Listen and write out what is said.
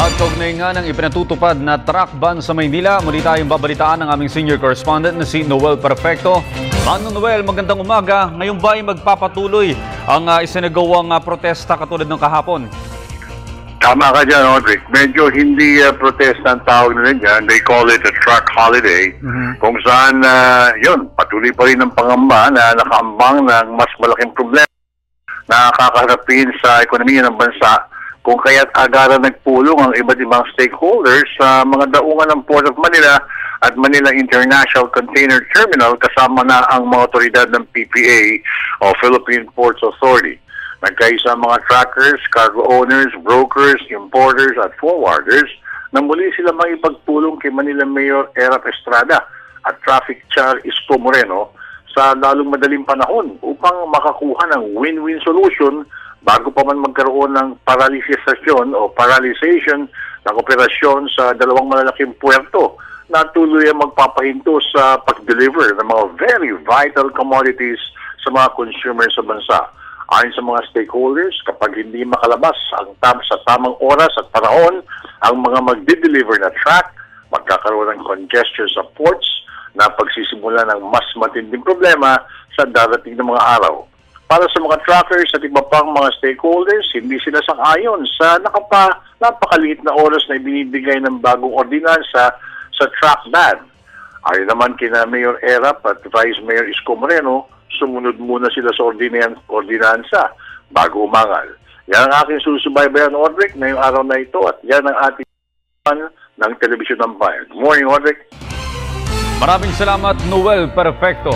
At kaugnay nga ng ipinatutupad na truck ban sa Maynila, muli tayong babalitaan ng aming senior correspondent na si Noel Perfecto. Mano Noel, magandang umaga. Ngayon ba ay magpapatuloy ang isinagawang protesta katulad ng kahapon? Tama ka dyan, Audrey. Medyo hindi protesta ang tawag nila dyan. They call it a truck holiday. Kung saan, yun, patuloy pa rin ang pangamba na nakaambang ng mas malaking problema na kakaharapin sa ekonomiya ng bansa. Kung kaya't agaran nagpulong ang iba't ibang stakeholders sa mga daungan ng Port of Manila at Manila International Container Terminal kasama na ang mga otoridad ng PPA o Philippine Ports Authority. Nagkaisa ang mga trackers, cargo owners, brokers, importers at forwarders na muli sila makipagpulong kay Manila Mayor Erap Estrada at Traffic Char Isko Moreno sa lalong madaling panahon upang makakuha ng win-win solution bago pa man magkaroon ng paralisasyon o paralization ng operasyon sa dalawang malalaking puerto na tuloy ang magpapahinto sa pag-deliver ng mga very vital commodities sa mga consumers sa bansa. Ayon sa mga stakeholders, kapag hindi makalabas sa tamang oras at panahon ang mga magdi-deliver na truck, magkakaroon ng congestion sa ports na pagsisimula ng mas matinding problema sa darating na mga araw. Para sa mga truckers at iba pang mga stakeholders, hindi sila sang-ayon sa napakaliit na oras na ibinibigay ng bagong ordinansa sa truck ban. Ayon naman kina Mayor Erap at Vice Mayor Isko Moreno, sumunod muna sila sa ordinansa bago umangal. Yan ang aking susubaybayan, Audrey, ngayong araw na ito at yan ang ating ng Telebisyon ng Bayan. Good morning, Audrey. Maraming salamat, Noel Perfecto.